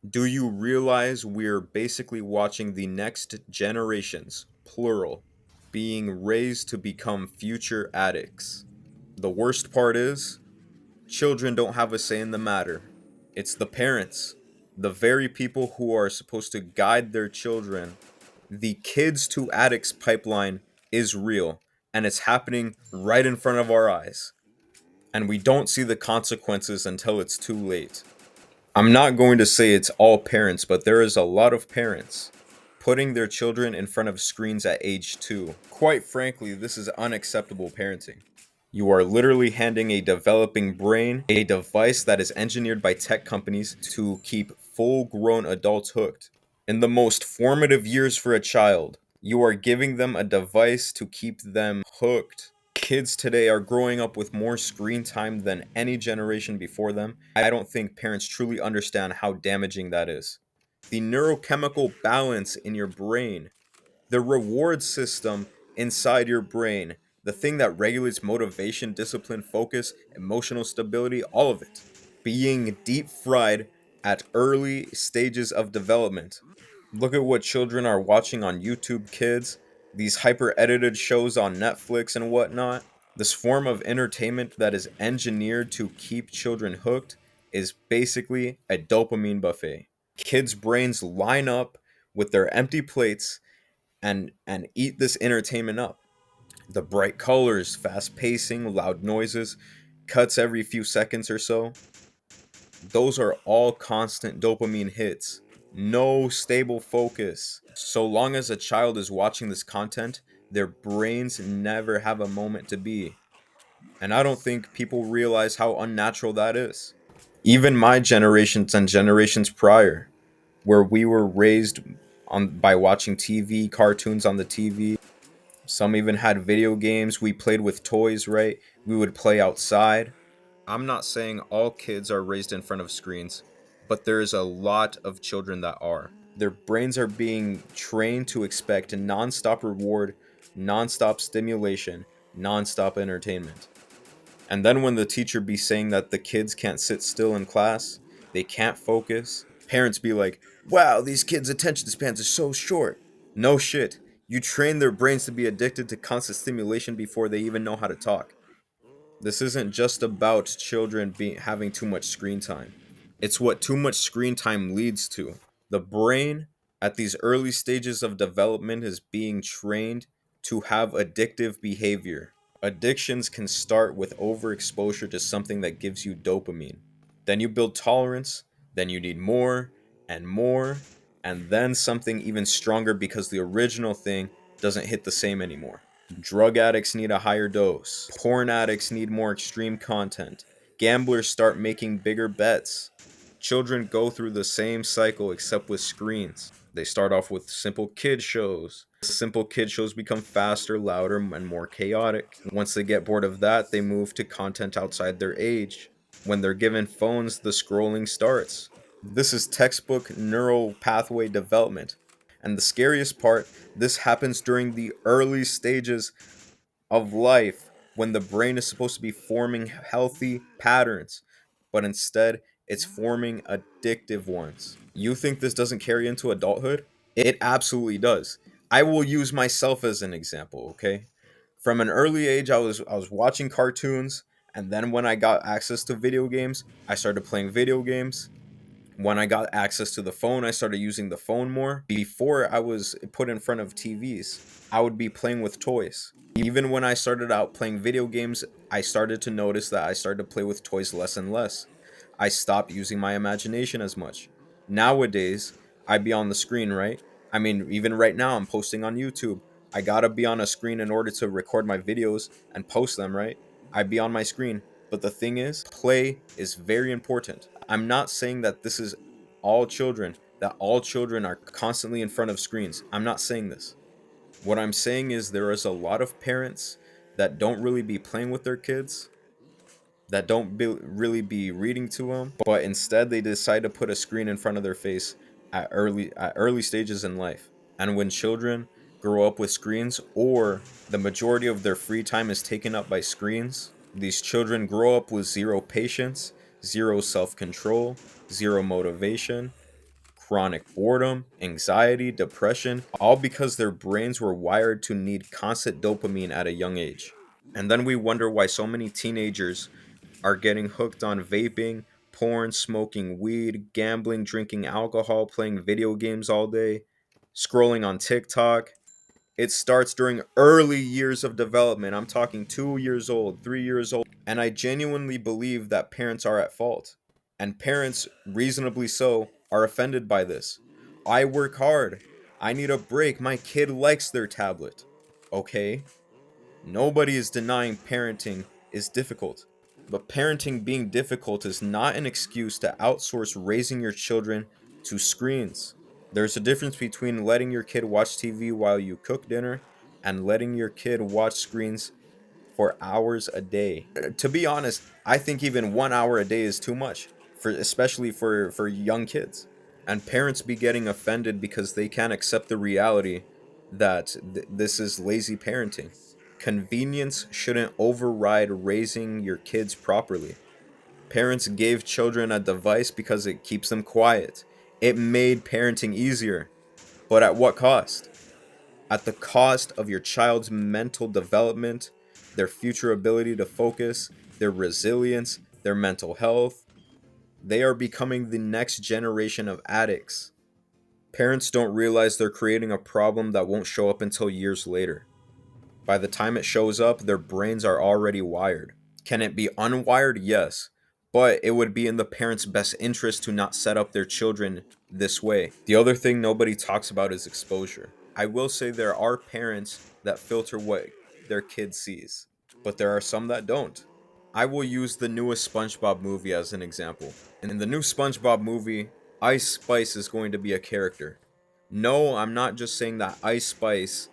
Do you realize we're basically watching the next generations, plural, being raised to become future addicts? The worst part is, children don't have a say in the matter. It's the parents, the very people who are supposed to guide their children. The kids to addicts pipeline is real, and it's happening right in front of our eyes. And we don't see the consequences until it's too late. I'm not going to say it's all parents, but there is a lot of parents putting their children in front of screens at age 2. Quite frankly, this is unacceptable parenting. You are literally handing a developing brain a device that is engineered by tech companies to keep full grown adults hooked. In the most formative years for a child, you are giving them a device to keep them hooked. Kids today are growing up with more screen time than any generation before them. I don't think parents truly understand how damaging that is. The neurochemical balance in your brain, the reward system inside your brain, the thing that regulates motivation, discipline, focus, emotional stability, all of it, being deep fried at early stages of development. Look at what children are watching on YouTube Kids, these hyper edited shows on Netflix and whatnot. This form of entertainment that is engineered to keep children hooked is basically a dopamine buffet. Kids' brains line up with their empty plates and eat this entertainment up. The bright colors, fast pacing, loud noises, cuts every few seconds or so. Those are all constant dopamine hits. No stable focus. So long as a child is watching this content, their brains never have a moment to be. And I don't think people realize how unnatural that is. Even my generations and generations prior, where we were raised on by watching TV, cartoons on the TV. Some even had video games. We played with toys, right? We would play outside. I'm not saying all kids are raised in front of screens, but there's a lot of children that are. Their brains are being trained to expect nonstop reward, nonstop stimulation, nonstop entertainment. And then when the teacher be saying that the kids can't sit still in class, they can't focus, parents be like, "Wow, these kids' attention spans are so short." No shit. You train their brains to be addicted to constant stimulation before they even know how to talk. This isn't just about children having too much screen time. It's what too much screen time leads to. The brain at these early stages of development is being trained to have addictive behavior. Addictions can start with overexposure to something that gives you dopamine. Then you build tolerance, then you need more, and then something even stronger because the original thing doesn't hit the same anymore. Drug addicts need a higher dose. Porn addicts need more extreme content. Gamblers start making bigger bets. Children go through the same cycle except with screens. They start off with simple kid shows. Simple kid shows become faster, louder, and more chaotic. Once they get bored of that, they move to content outside their age. When they're given phones, the scrolling starts. This is textbook neural pathway development. And the scariest part, this happens during the early stages of life when the brain is supposed to be forming healthy patterns, but instead it's forming addictive ones. You think this doesn't carry into adulthood? It absolutely does. I will use myself as an example, okay? From an early age I was watching cartoons, and then when I got access to video games, I started playing video games. When I got access to the phone, I started using the phone more. Before I was put in front of TVs, I would be playing with toys. Even when I started out playing video games, I started to notice that I started to play with toys less and less. I stopped using my imagination as much. Nowadays, I be on the screen, right? I mean, even right now, I'm posting on YouTube. I gotta be on a screen in order to record my videos and post them, right? I be on my screen. But the thing is, play is very important. I'm not saying that this is all children, that all children are constantly in front of screens. I'm not saying this. What I'm saying is there is a lot of parents that don't really be playing with their kids, that don't really be reading to them, but instead they decide to put a screen in front of their face at early stages in life. And when children grow up with screens, or the majority of their free time is taken up by screens, these children grow up with zero patience, zero self-control, zero motivation, chronic boredom, anxiety, depression, all because their brains were wired to need constant dopamine at a young age. And then we wonder why so many teenagers are getting hooked on vaping, porn, smoking weed, gambling, drinking alcohol, playing video games all day, scrolling on TikTok. It starts during early years of development. I'm talking 2 years old, 3 years old. And I genuinely believe that parents are at fault. And parents, reasonably so, are offended by this. I work hard. I need a break. My kid likes their tablet. Okay? Nobody is denying parenting is difficult. But parenting being difficult is not an excuse to outsource raising your children to screens. There's a difference between letting your kid watch TV while you cook dinner and letting your kid watch screens for hours a day. To be honest, I think even 1 hour a day is too much, for especially for young kids. And parents be getting offended because they can't accept the reality that this is lazy parenting. Convenience shouldn't override raising your kids properly. Parents gave children a device because it keeps them quiet. It made parenting easier, but at what cost? At the cost of your child's mental development, their future ability to focus, their resilience, their mental health. They are becoming the next generation of addicts. Parents don't realize they're creating a problem that won't show up until years later. By the time it shows up, their brains are already wired. Can it be unwired? Yes. But it would be in the parents' best interest to not set up their children this way. The other thing nobody talks about is exposure. I will say there are parents that filter what their kid sees, but there are some that don't. I will use the newest SpongeBob movie as an example. In the new SpongeBob movie, Ice Spice is going to be a character. No, I'm not just saying that Ice Spice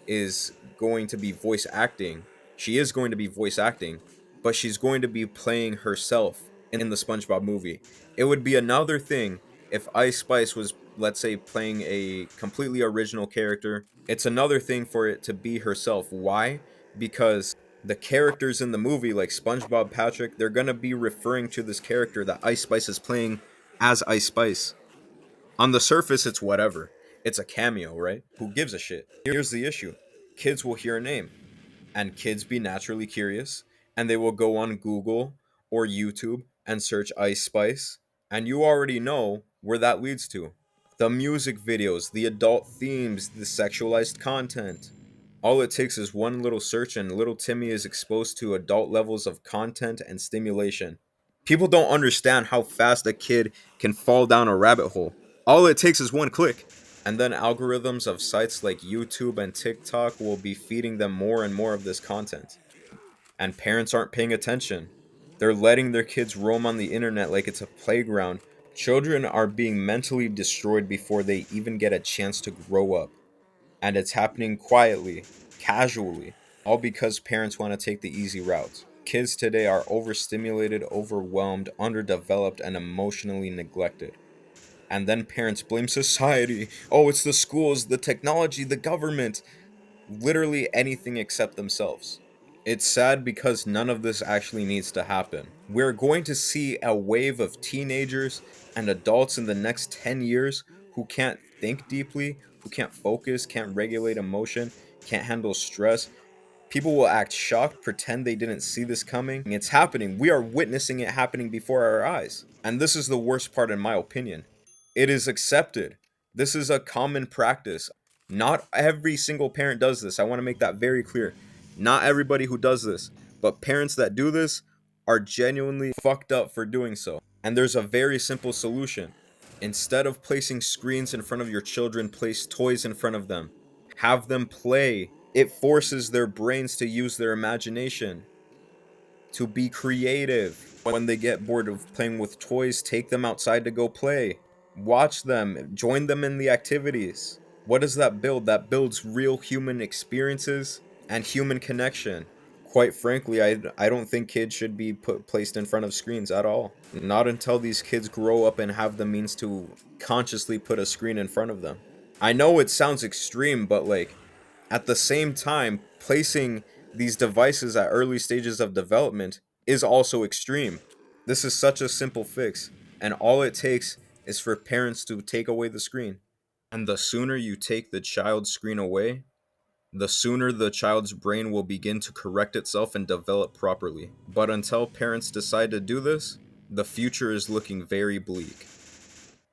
is going to be voice acting. She is going to be voice acting, but she's going to be playing herself in the SpongeBob movie. It would be another thing if Ice Spice was, let's say, playing a completely original character. It's another thing for it to be herself. Why? Because the characters in the movie, like SpongeBob, Patrick, they're going to be referring to this character that Ice Spice is playing as Ice Spice. On the surface, it's whatever. It's a cameo, right? Who gives a shit? Here's the issue. Kids will hear a name, and kids be naturally curious, and they will go on Google or YouTube and search Ice Spice, and you already know where that leads to. The music videos, the adult themes, the sexualized content. All it takes is one little search, and little Timmy is exposed to adult levels of content and stimulation. People don't understand how fast a kid can fall down a rabbit hole. All it takes is one click. And then algorithms of sites like YouTube and TikTok will be feeding them more and more of this content. And parents aren't paying attention. They're letting their kids roam on the internet like it's a playground. Children are being mentally destroyed before they even get a chance to grow up. And it's happening quietly, casually, all because parents want to take the easy route. Kids today are overstimulated, overwhelmed, underdeveloped, and emotionally neglected. And then parents blame society. Oh, it's the schools, the technology, the government. Literally anything except themselves. It's sad because none of this actually needs to happen. We're going to see a wave of teenagers and adults in the next 10 years who can't think deeply, who can't focus, can't regulate emotion, can't handle stress. People will act shocked, pretend they didn't see this coming. It's happening. We are witnessing it happening before our eyes. And this is the worst part, in my opinion. It is accepted. This is a common practice. Not every single parent does this. I want to make that very clear. Not everybody who does this, but parents that do this are genuinely fucked up for doing so. And there's a very simple solution. Instead of placing screens in front of your children, place toys in front of them. Have them play. It forces their brains to use their imagination, to be creative. When they get bored of playing with toys, take them outside to go play. Watch them, join them in the activities. What does that build? That builds real human experiences and human connection. Quite frankly, I don't think kids should be placed in front of screens at all. Not until these kids grow up and have the means to consciously put a screen in front of them. I know it sounds extreme, but like at the same time, placing these devices at early stages of development is also extreme. This is such a simple fix, and all it takes is for parents to take away the screen. And the sooner you take the child's screen away, the sooner the child's brain will begin to correct itself and develop properly. But until parents decide to do this, the future is looking very bleak.